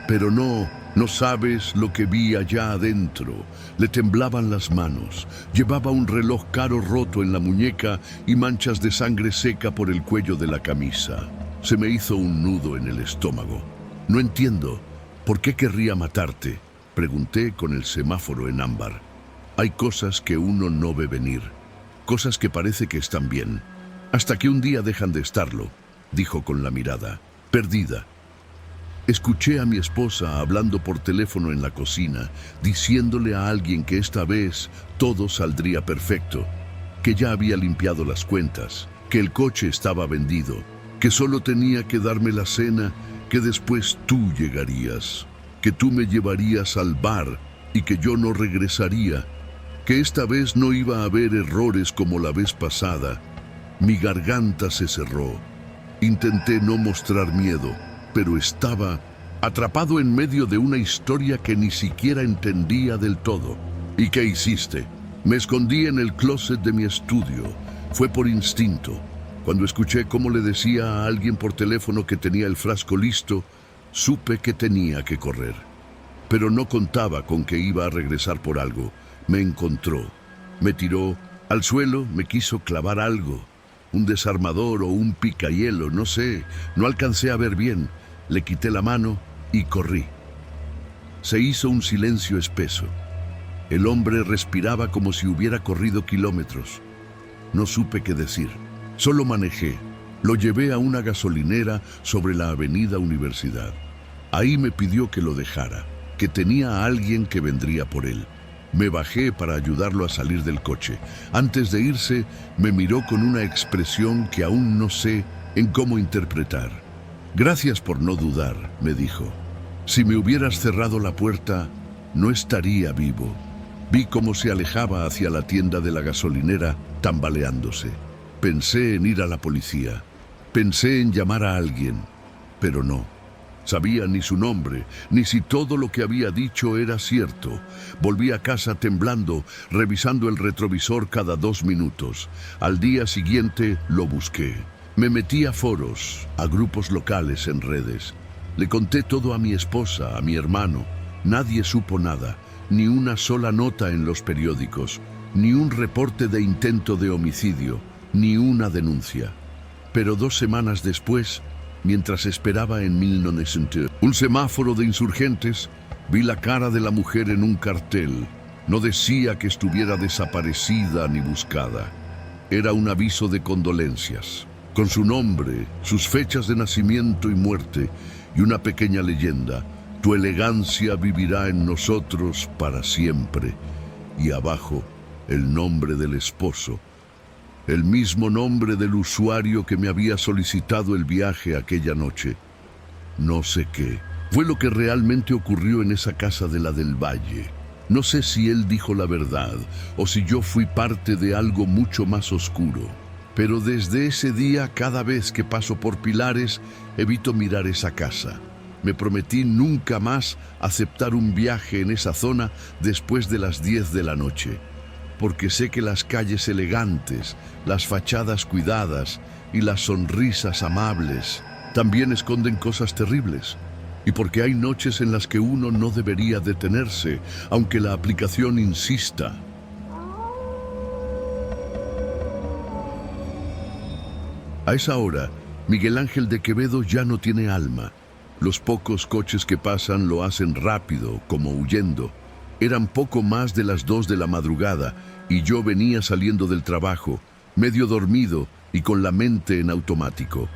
Speaker 1: Pero no sabes lo que vi allá adentro». Le temblaban las manos. Llevaba un reloj caro roto en la muñeca y manchas de sangre seca por el cuello de la camisa. Se me hizo un nudo en el estómago. «No entiendo. ¿Por qué querría matarte?», pregunté con el semáforo en ámbar. Hay cosas que uno no ve venir, cosas que parece que están bien, hasta que un día dejan de estarlo, dijo con la mirada, perdida. Escuché a mi esposa hablando por teléfono en la cocina, diciéndole a alguien que esta vez todo saldría perfecto, que ya había limpiado las cuentas, que el coche estaba vendido, que solo tenía que darme la cena, que después tú llegarías, que tú me llevarías al bar y que yo no regresaría, que esta vez no iba a haber errores como la vez pasada. Mi garganta se cerró. Intenté no mostrar miedo, pero estaba atrapado en medio de una historia que ni siquiera entendía del todo. ¿Y qué hiciste? Me escondí en el closet de mi estudio. Fue por instinto. Cuando escuché cómo le decía a alguien por teléfono que tenía el frasco listo, supe que tenía que correr. Pero no contaba con que iba a regresar por algo. Me encontró. Me tiró al suelo, me quiso clavar algo. un desarmador o un picahielo, no sé, no alcancé a ver bien. Le quité la mano y corrí. Se hizo un silencio espeso. El hombre respiraba como si hubiera corrido kilómetros. No supe qué decir. Solo manejé. Lo llevé a una gasolinera sobre la avenida Universidad. Ahí me pidió que lo dejara, que tenía a alguien que vendría por él. Me bajé para ayudarlo a salir del coche. Antes de irse, me miró con una expresión que aún no sé en cómo interpretar. «Gracias por no dudar», me dijo. «Si me hubieras cerrado la puerta, no estaría vivo». Vi cómo se alejaba hacia la tienda de la gasolinera, tambaleándose. Pensé en ir a la policía. Pensé en llamar a alguien, pero no. Sabía ni su nombre, ni si todo lo que había dicho era cierto. Volví a casa temblando, revisando el retrovisor cada 2 minutos. Al día siguiente lo busqué. Me metí a foros, a grupos locales en redes. Le conté todo a mi esposa, a mi hermano. Nadie supo nada, ni una sola nota en los periódicos, ni un reporte de intento de homicidio, ni una denuncia. Pero 2 semanas después, mientras esperaba en 1900, un semáforo de insurgentes, vi la cara de la mujer en un cartel. No decía que estuviera desaparecida ni buscada. Era un aviso de condolencias, con su nombre, sus fechas de nacimiento y muerte, y una pequeña leyenda: «Tu elegancia vivirá en nosotros para siempre». Y abajo, el nombre del esposo, el mismo nombre del usuario que me había solicitado el viaje aquella noche. No sé qué fue lo que realmente ocurrió en esa casa de la del Valle. No sé si él dijo la verdad o si yo fui parte de algo mucho más oscuro. Pero desde ese día, cada vez que paso por Pilares, evito mirar esa casa. Me prometí nunca más aceptar un viaje en esa zona después de las 10 de la noche. Porque sé que las calles elegantes, las fachadas cuidadas y las sonrisas amables también esconden cosas terribles. Y porque hay noches en las que uno no debería detenerse, aunque la aplicación insista. A esa hora, Miguel Ángel de Quevedo ya no tiene alma. Los pocos coches que pasan lo hacen rápido, como huyendo. Eran poco más de las 2 de la madrugada y yo venía saliendo del trabajo, medio dormido y con la mente en automático.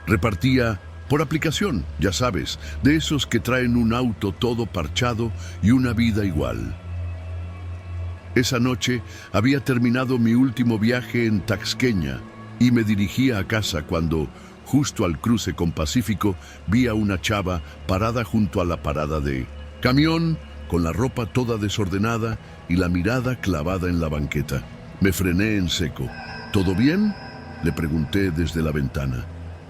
Speaker 1: Repartía por aplicación, ya sabes, de esos que traen un auto todo parchado y una vida igual. Esa noche había terminado mi último viaje en Taxqueña y me dirigía a casa cuando, justo al cruce con Pacífico, vi a una chava parada junto a la parada de camión, con la ropa toda desordenada y la mirada clavada en la banqueta. Me frené en seco. ¿Todo bien?, le pregunté desde la ventana.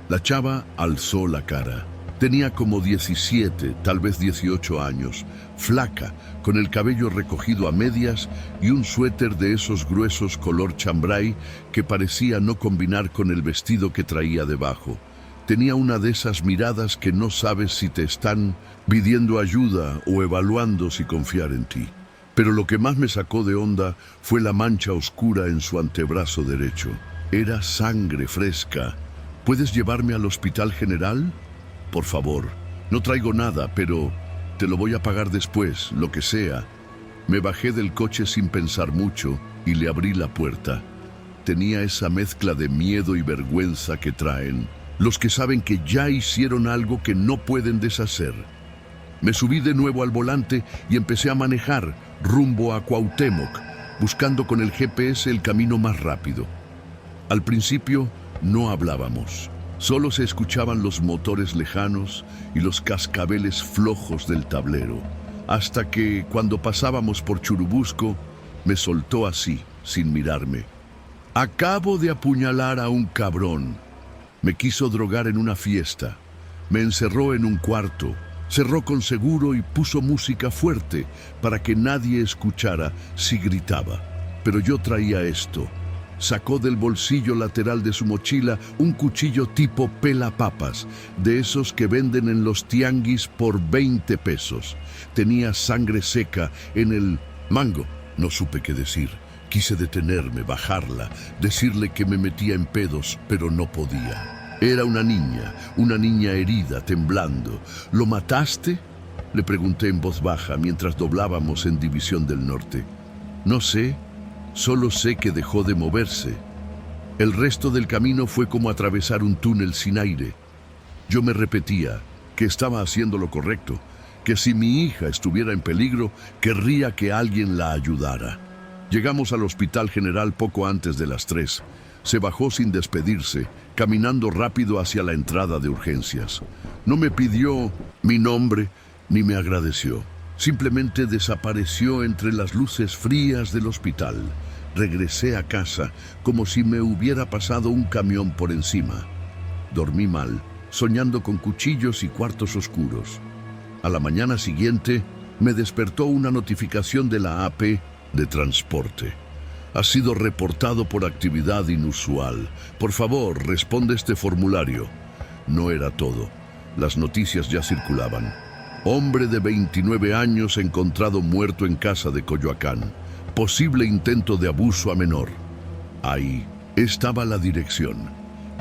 Speaker 1: La chava alzó la cara. Tenía como 17, tal vez 18 años, flaca, con el cabello recogido a medias y un suéter de esos gruesos color chambray que parecía no combinar con el vestido que traía debajo. Tenía una de esas miradas que no sabes si te están pidiendo ayuda o evaluando si confiar en ti. Pero lo que más me sacó de onda fue la mancha oscura en su antebrazo derecho. Era sangre fresca. ¿Puedes llevarme al Hospital General? Por favor. No traigo nada, pero te lo voy a pagar después, lo que sea. Me bajé del coche sin pensar mucho y le abrí la puerta. Tenía esa mezcla de miedo y vergüenza que traen los que saben que ya hicieron algo que no pueden deshacer. Me subí de nuevo al volante y empecé a manejar rumbo a Cuauhtémoc, buscando con el GPS el camino más rápido. Al principio no hablábamos, solo se escuchaban los motores lejanos y los cascabeles flojos del tablero, hasta que, cuando pasábamos por Churubusco, me soltó así, sin mirarme: «Acabo de apuñalar a un cabrón». Me quiso drogar en una fiesta, me encerró en un cuarto, cerró con seguro y puso música fuerte para que nadie escuchara si gritaba. Pero yo traía esto. Sacó del bolsillo lateral de su mochila un cuchillo tipo pelapapas, de esos que venden en los tianguis por 20 pesos. Tenía sangre seca en el mango. No supe qué decir. Quise detenerme, bajarla, decirle que me metía en pedos, pero no podía. Era una niña herida, temblando. ¿Lo mataste?, le pregunté en voz baja mientras doblábamos en División del Norte. No sé, solo sé que dejó de moverse. El resto del camino fue como atravesar un túnel sin aire. Yo me repetía que estaba haciendo lo correcto, que si mi hija estuviera en peligro, querría que alguien la ayudara. Llegamos al Hospital General poco antes de las 3. Se bajó sin despedirse, caminando rápido hacia la entrada de urgencias. No me pidió mi nombre ni me agradeció. Simplemente desapareció entre las luces frías del hospital. Regresé a casa como si me hubiera pasado un camión por encima. Dormí mal, soñando con cuchillos y cuartos oscuros. A la mañana siguiente me despertó una notificación de la AP de transporte. Ha sido reportado por actividad inusual. Por favor, responde este formulario. No era todo. Las noticias ya circulaban. Hombre de 29 años encontrado muerto en casa de Coyoacán. Posible intento de abuso a menor. Ahí estaba la dirección.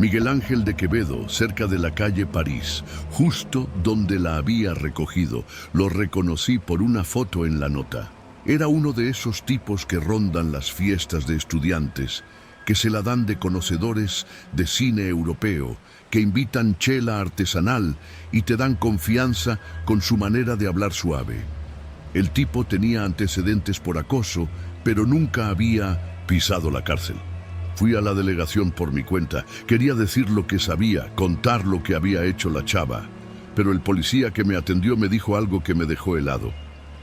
Speaker 1: Miguel Ángel de Quevedo, cerca de la calle París, justo donde la había recogido. Lo reconocí por una foto en la nota. Era uno de esos tipos que rondan las fiestas de estudiantes, que se la dan de conocedores de cine europeo, que invitan chela artesanal y te dan confianza con su manera de hablar suave. El tipo tenía antecedentes por acoso, pero nunca había pisado la cárcel. Fui a la delegación por mi cuenta. Quería decir lo que sabía, contar lo que había hecho la chava. Pero el policía que me atendió me dijo algo que me dejó helado.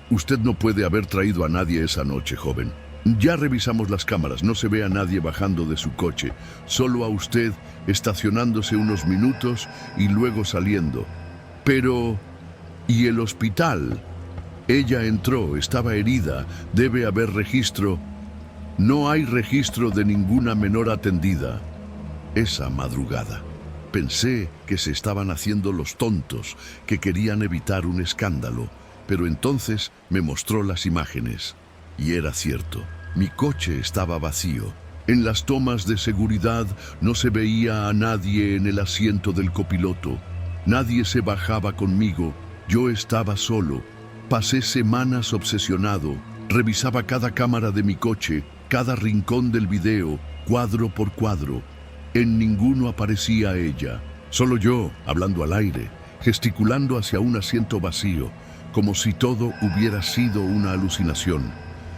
Speaker 1: Usted no puede haber traído a nadie esa noche, joven. Ya revisamos las cámaras, no se ve a nadie bajando de su coche. Solo a usted estacionándose unos minutos y luego saliendo. Pero... ¿y el hospital? Ella entró, estaba herida, debe haber registro. No hay registro de ninguna menor atendida. Esa madrugada. Pensé que se estaban haciendo los tontos, que querían evitar un escándalo, pero entonces me mostró las imágenes. Y era cierto, mi coche estaba vacío. En las tomas de seguridad no se veía a nadie en el asiento del copiloto. Nadie se bajaba conmigo, yo estaba solo. Pasé semanas obsesionado, revisaba cada cámara de mi coche, cada rincón del video, cuadro por cuadro. En ninguno aparecía ella, solo yo, hablando al aire, gesticulando hacia un asiento vacío, como si todo hubiera sido una alucinación.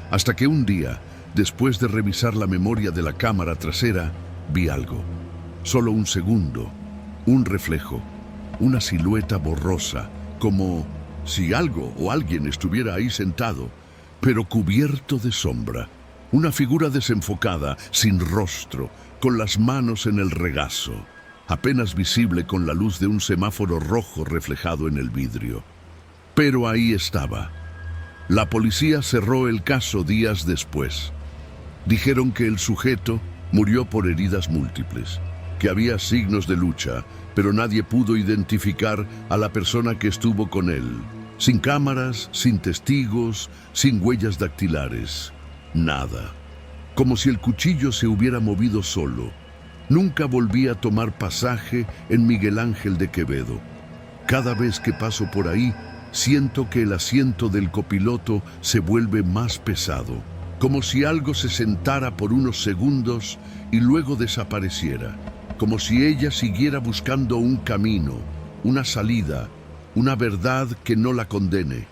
Speaker 1: Hasta que un día, después de revisar la memoria de la cámara trasera, vi algo. Solo un segundo, un reflejo, una silueta borrosa, como si algo o alguien estuviera ahí sentado, pero cubierto de sombra. Una figura desenfocada, sin rostro, con las manos en el regazo, apenas visible con la luz de un semáforo rojo reflejado en el vidrio. Pero ahí estaba. La policía cerró el caso días después. Dijeron que el sujeto murió por heridas múltiples, que había signos de lucha, pero nadie pudo identificar a la persona que estuvo con él. Sin cámaras, sin testigos, sin huellas dactilares. Nada. Como si el cuchillo se hubiera movido solo. Nunca volví a tomar pasaje en Miguel Ángel de Quevedo. Cada vez que paso por ahí, siento que el asiento del copiloto se vuelve más pesado, como si algo se sentara por unos segundos y luego desapareciera, como si ella siguiera buscando un camino, una salida, una verdad que no la condene.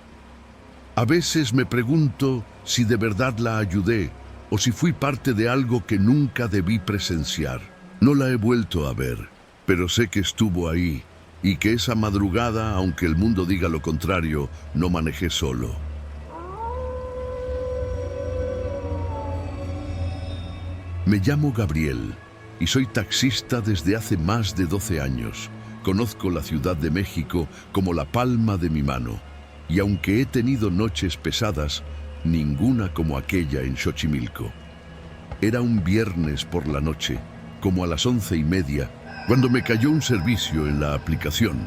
Speaker 1: A veces me pregunto si de verdad la ayudé o si fui parte de algo que nunca debí presenciar. No la he vuelto a ver, pero sé que estuvo ahí y que esa madrugada, aunque el mundo diga lo contrario, no manejé solo. Me llamo Gabriel y soy taxista desde hace más de 12 años. Conozco la Ciudad de México como la palma de mi mano. Y aunque he tenido noches pesadas, ninguna como aquella en Xochimilco. Era un viernes por la noche, como a las 11:30, cuando me cayó un servicio en la aplicación,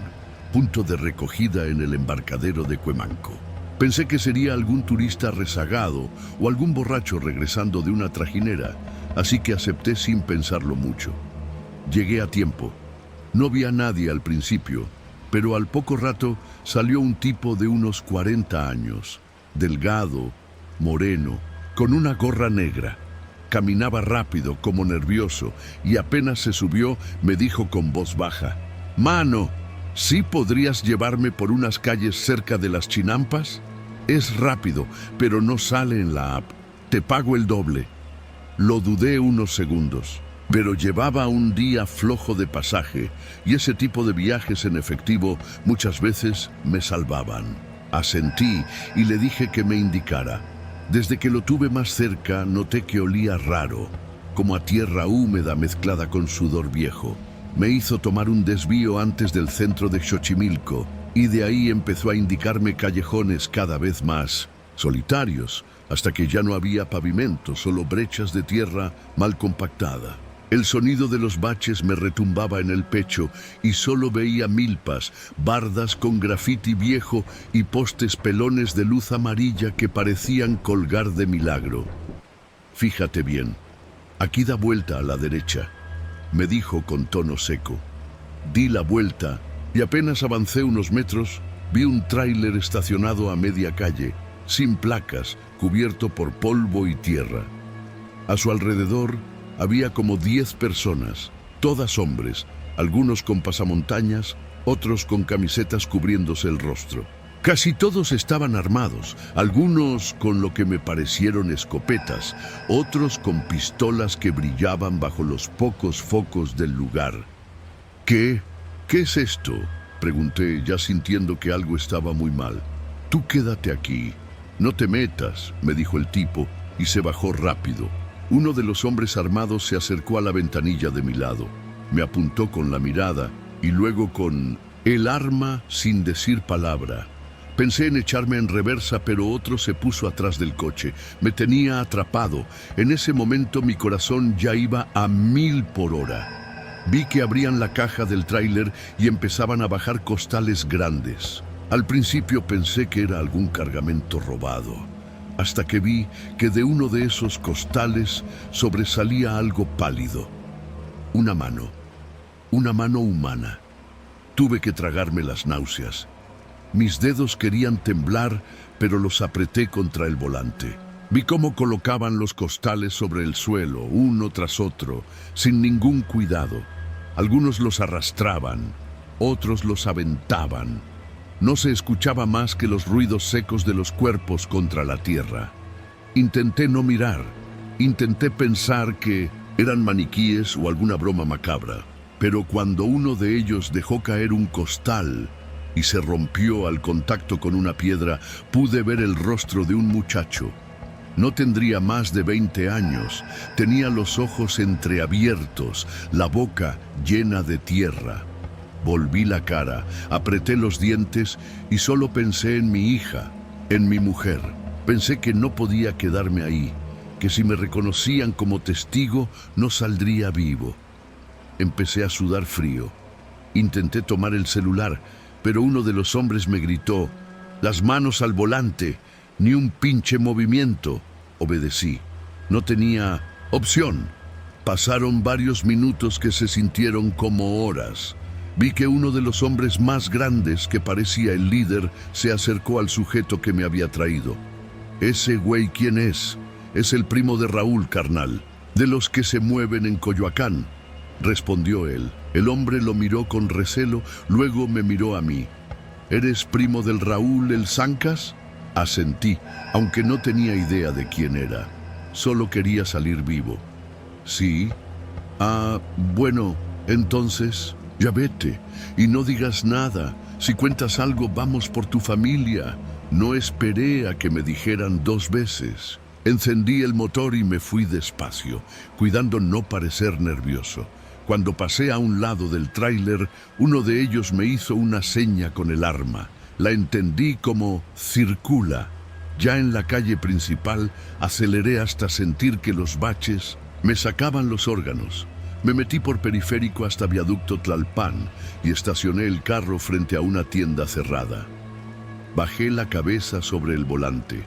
Speaker 1: punto de recogida en el embarcadero de Cuemanco. Pensé que sería algún turista rezagado o algún borracho regresando de una trajinera, así que acepté sin pensarlo mucho. Llegué a tiempo. No vi a nadie al principio, pero al poco rato salió un tipo de unos 40 años, delgado, moreno, con una gorra negra. Caminaba rápido, como nervioso, y apenas se subió, me dijo con voz baja: «Mano, ¿sí podrías llevarme por unas calles cerca de las Chinampas? Es rápido, pero no sale en la app. Te pago el doble». Lo dudé unos segundos, pero llevaba un día flojo de pasaje, y ese tipo de viajes en efectivo muchas veces me salvaban. Asentí y le dije que me indicara. Desde que lo tuve más cerca, noté que olía raro, como a tierra húmeda mezclada con sudor viejo. Me hizo tomar un desvío antes del centro de Xochimilco, y de ahí empezó a indicarme callejones cada vez más solitarios, hasta que ya no había pavimento, solo brechas de tierra mal compactada. El sonido de los baches me retumbaba en el pecho y solo veía milpas, bardas con grafiti viejo y postes pelones de luz amarilla que parecían colgar de milagro. «Fíjate bien, aquí da vuelta a la derecha», me dijo con tono seco. Di la vuelta y apenas avancé unos metros, vi un tráiler estacionado a media calle, sin placas, cubierto por polvo y tierra. A su alrededor había como 10 personas, todas hombres, algunos con pasamontañas, otros con camisetas cubriéndose el rostro. Casi todos estaban armados, algunos con lo que me parecieron escopetas, otros con pistolas que brillaban bajo los pocos focos del lugar. ¿Qué es esto?, pregunté, ya sintiendo que algo estaba muy mal. «Tú quédate aquí. No te metas», me dijo el tipo, y se bajó rápido. Uno de los hombres armados se acercó a la ventanilla de mi lado. Me apuntó con la mirada y luego con el arma sin decir palabra. Pensé en echarme en reversa, pero otro se puso atrás del coche. Me tenía atrapado. En ese momento mi corazón ya iba a 1000 por hora. Vi que abrían la caja del tráiler y empezaban a bajar costales grandes. Al principio pensé que era algún cargamento robado, hasta que vi que de uno de esos costales sobresalía algo pálido. Una mano humana. Tuve que tragarme las náuseas. Mis dedos querían temblar, pero los apreté contra el volante. Vi cómo colocaban los costales sobre el suelo, uno tras otro, sin ningún cuidado. Algunos los arrastraban, otros los aventaban. No se escuchaba más que los ruidos secos de los cuerpos contra la tierra. Intenté no mirar, intenté pensar que eran maniquíes o alguna broma macabra, pero cuando uno de ellos dejó caer un costal y se rompió al contacto con una piedra, pude ver el rostro de un muchacho. No tendría más de 20 años, tenía los ojos entreabiertos, la boca llena de tierra. Volví la cara, apreté los dientes y solo pensé en mi hija, en mi mujer. Pensé que no podía quedarme ahí, que si me reconocían como testigo no saldría vivo. Empecé a sudar frío. Intenté tomar el celular, pero uno de los hombres me gritó: «Las manos al volante, ni un pinche movimiento». Obedecí. No tenía opción. Pasaron varios minutos que se sintieron como horas. Vi que uno de los hombres más grandes, que parecía el líder, se acercó al sujeto que me había traído. «¿Ese güey quién es?» «Es el primo de Raúl, carnal, de los que se mueven en Coyoacán», respondió él. El hombre lo miró con recelo, luego me miró a mí. «¿Eres primo del Raúl el Zancas?» Asentí, aunque no tenía idea de quién era. Solo quería salir vivo. «Sí». «Ah, bueno, entonces, ya vete, y no digas nada. Si cuentas algo, vamos por tu familia». No esperé a que me dijeran 2 veces. Encendí el motor y me fui despacio, cuidando no parecer nervioso. Cuando pasé a un lado del tráiler, uno de ellos me hizo una seña con el arma. La entendí como «circula». Ya en la calle principal, aceleré hasta sentir que los baches me sacaban los órganos. Me metí por periférico hasta Viaducto Tlalpan y estacioné el carro frente a una tienda cerrada. Bajé la cabeza sobre el volante.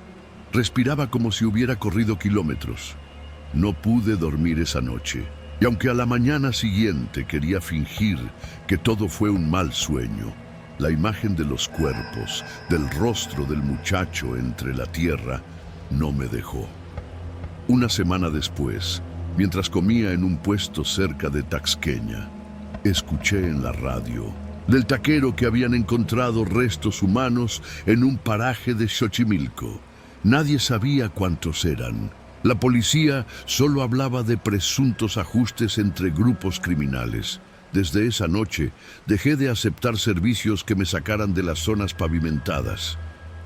Speaker 1: Respiraba como si hubiera corrido kilómetros. No pude dormir esa noche. Y aunque a la mañana siguiente quería fingir que todo fue un mal sueño, la imagen de los cuerpos, del rostro del muchacho entre la tierra, no me dejó. Una semana después, mientras comía en un puesto cerca de Taxqueña, escuché en la radio del taquero que habían encontrado restos humanos en un paraje de Xochimilco. Nadie sabía cuántos eran. La policía solo hablaba de presuntos ajustes entre grupos criminales. Desde esa noche dejé de aceptar servicios que me sacaran de las zonas pavimentadas.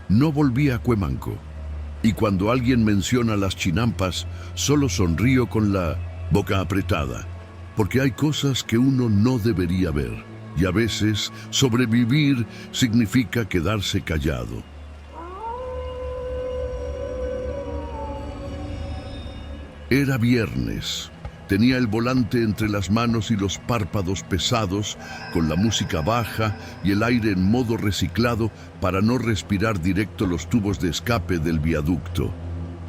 Speaker 1: No volví a Cuemanco. Y cuando alguien menciona las chinampas, solo sonrío con la boca apretada, porque hay cosas que uno no debería ver, y a veces sobrevivir significa quedarse callado. Era viernes. Tenía el volante entre las manos y los párpados pesados, con la música baja y el aire en modo reciclado para no respirar directo los tubos de escape del viaducto.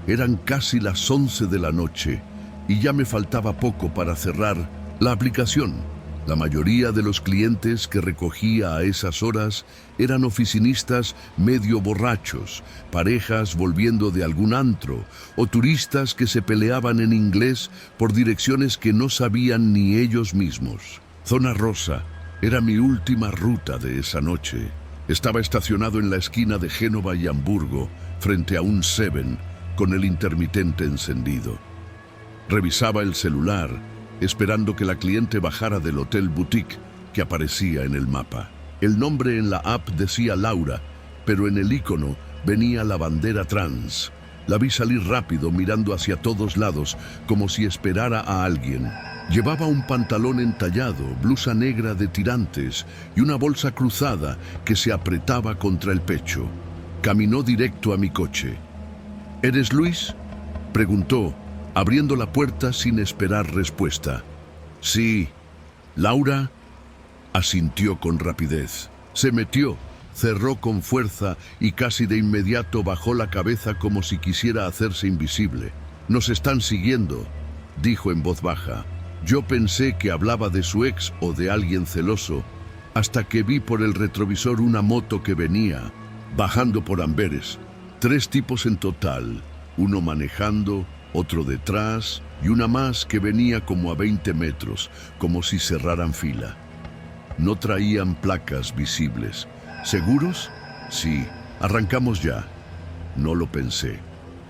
Speaker 1: Eran casi las 11 de la noche y ya me faltaba poco para cerrar la aplicación. La mayoría de los clientes que recogía a esas horas eran oficinistas medio borrachos, parejas volviendo de algún antro o turistas que se peleaban en inglés por direcciones que no sabían ni ellos mismos. Zona Rosa era mi última ruta de esa noche. Estaba estacionado en la esquina de Génova y Hamburgo, frente a un Seven, con el intermitente encendido. Revisaba el celular, esperando que la cliente bajara del hotel boutique que aparecía en el mapa. El nombre en la app decía Laura, pero en el icono venía la bandera trans. La vi salir rápido, mirando hacia todos lados, como si esperara a alguien. Llevaba un pantalón entallado, blusa negra de tirantes y una bolsa cruzada que se apretaba contra el pecho. Caminó directo a mi coche. ¿Eres Luis?, preguntó, abriendo la puerta sin esperar respuesta. Sí. Laura asintió con rapidez. Se metió, cerró con fuerza y casi de inmediato bajó la cabeza como si quisiera hacerse invisible. Nos están siguiendo, dijo en voz baja. Yo pensé que hablaba de su ex o de alguien celoso, hasta que vi por el retrovisor una moto que venía, bajando por Amberes. 3 tipos en total, uno manejando, otro detrás y una más que venía como a 20 metros, como si cerraran fila. No traían placas visibles. ¿Seguros? Sí. Arrancamos ya. No lo pensé.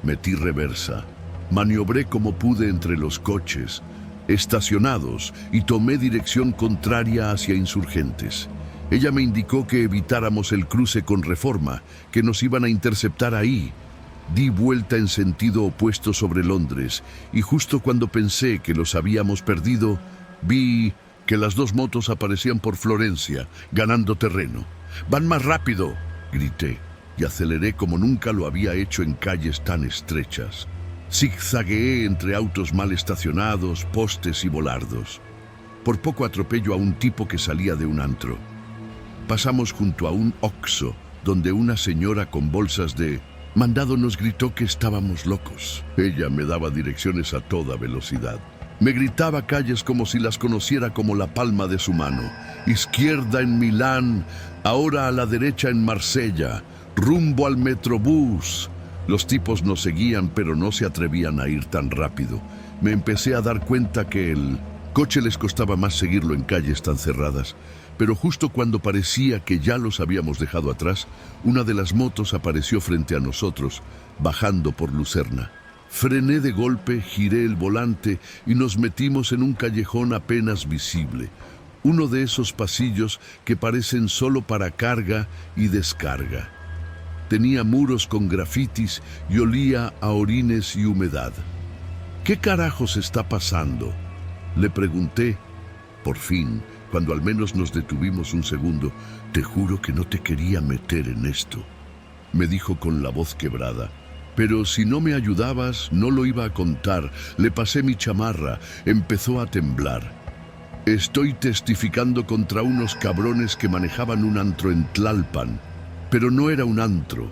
Speaker 1: Metí reversa. Maniobré como pude entre los coches estacionados y tomé dirección contraria hacia Insurgentes. Ella me indicó que evitáramos el cruce con Reforma, que nos iban a interceptar ahí. Di vuelta en sentido opuesto sobre Londres y justo cuando pensé que los habíamos perdido, vi que las 2 motos aparecían por Florencia, ganando terreno. ¡Van más rápido!, grité y aceleré como nunca lo había hecho en calles tan estrechas. Zigzagueé entre autos mal estacionados, postes y volardos. Por poco atropello a un tipo que salía de un antro. Pasamos junto a un Oxxo, donde una señora con bolsas de mandado nos gritó que estábamos locos. Ella me daba direcciones a toda velocidad. Me gritaba calles como si las conociera como la palma de su mano. Izquierda en Milán, ahora a la derecha en Marsella, rumbo al Metrobús. Los tipos nos seguían, pero no se atrevían a ir tan rápido. Me empecé a dar cuenta que el coche les costaba más seguirlo en calles tan cerradas. Pero justo cuando parecía que ya los habíamos dejado atrás, una de las motos apareció frente a nosotros, bajando por Lucerna. Frené de golpe, giré el volante y nos metimos en un callejón apenas visible. Uno de esos pasillos que parecen solo para carga y descarga. Tenía muros con grafitis y olía a orines y humedad. ¿Qué carajos está pasando?, le pregunté. Por fin, cuando al menos nos detuvimos un segundo. Te juro que no te quería meter en esto, me dijo con la voz quebrada. Pero si no me ayudabas, no lo iba a contar. Le pasé mi chamarra. Empezó a temblar. Estoy testificando contra unos cabrones que manejaban un antro en Tlalpan. Pero no era un antro,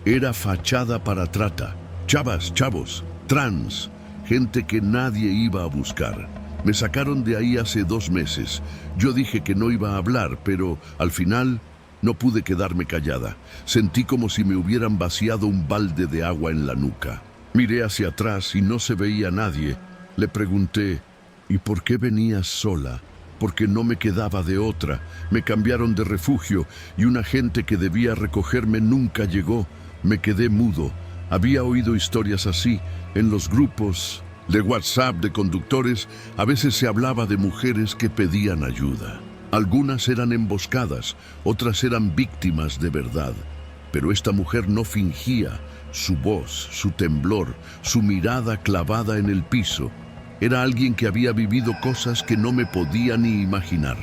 Speaker 1: era fachada para trata. Chavas, chavos, trans, gente que nadie iba a buscar. Me sacaron de ahí hace 2 meses. Yo dije que no iba a hablar, pero al final no pude quedarme callada. Sentí como si me hubieran vaciado un balde de agua en la nuca. Miré hacia atrás y no se veía nadie. Le pregunté, ¿y por qué venías sola? Porque no me quedaba de otra. Me cambiaron de refugio y un agente que debía recogerme nunca llegó. Me quedé mudo. Había oído historias así en los grupos de WhatsApp de conductores. A veces se hablaba de mujeres que pedían ayuda. Algunas eran emboscadas, otras eran víctimas de verdad. Pero esta mujer no fingía. Su voz, su temblor, su mirada clavada en el piso. Era alguien que había vivido cosas que no me podía ni imaginar.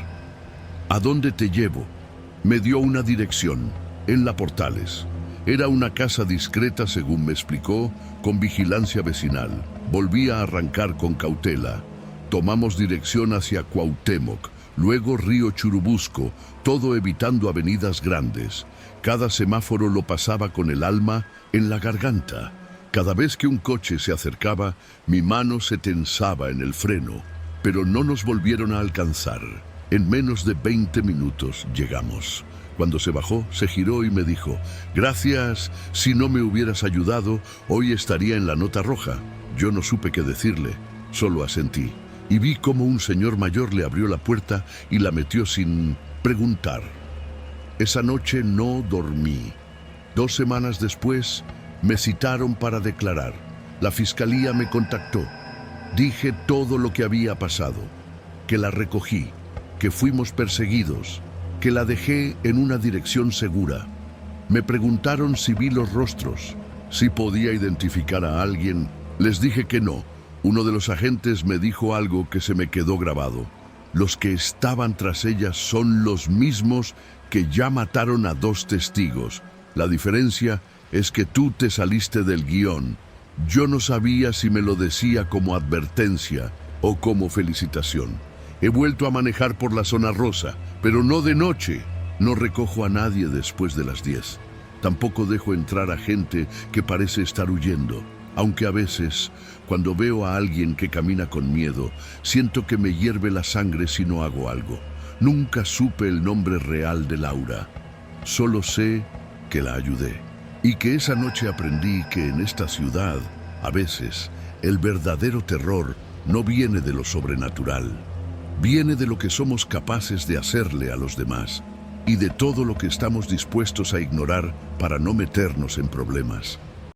Speaker 1: ¿A dónde te llevo? Me dio una dirección, en La Portales. Era una casa discreta, según me explicó, con vigilancia vecinal. Volví a arrancar con cautela. Tomamos dirección hacia Cuauhtémoc, luego Río Churubusco, todo evitando avenidas grandes. Cada semáforo lo pasaba con el alma en la garganta. Cada vez que un coche se acercaba, mi mano se tensaba en el freno, pero no nos volvieron a alcanzar. En menos de 20 minutos llegamos. Cuando se bajó, se giró y me dijo, «Gracias, si no me hubieras ayudado, hoy estaría en la nota roja». Yo no supe qué decirle, solo asentí. Y vi cómo un señor mayor le abrió la puerta y la metió sin preguntar. Esa noche no dormí. 2 semanas después, me citaron para declarar. La fiscalía me contactó. Dije todo lo que había pasado, que la recogí, que fuimos perseguidos, que la dejé en una dirección segura. Me preguntaron si vi los rostros, si podía identificar a alguien. Les dije que no. Uno de los agentes me dijo algo que se me quedó grabado. Los que estaban tras ella son los mismos que ya mataron a 2 testigos. La diferencia es que tú te saliste del guión. Yo no sabía si me lo decía como advertencia o como felicitación. He vuelto a manejar por la zona rosa, pero no de noche. No recojo a nadie después de las 10. Tampoco dejo entrar a gente que parece estar huyendo. Aunque a veces, cuando veo a alguien que camina con miedo, siento que me hierve la sangre si no hago algo. Nunca supe el nombre real de Laura. Solo sé que la ayudé. Y que esa noche aprendí que en esta ciudad, a veces, el verdadero terror no viene de lo sobrenatural. Viene de lo que somos capaces de hacerle a los demás y de todo lo que estamos dispuestos a ignorar para no meternos en problemas.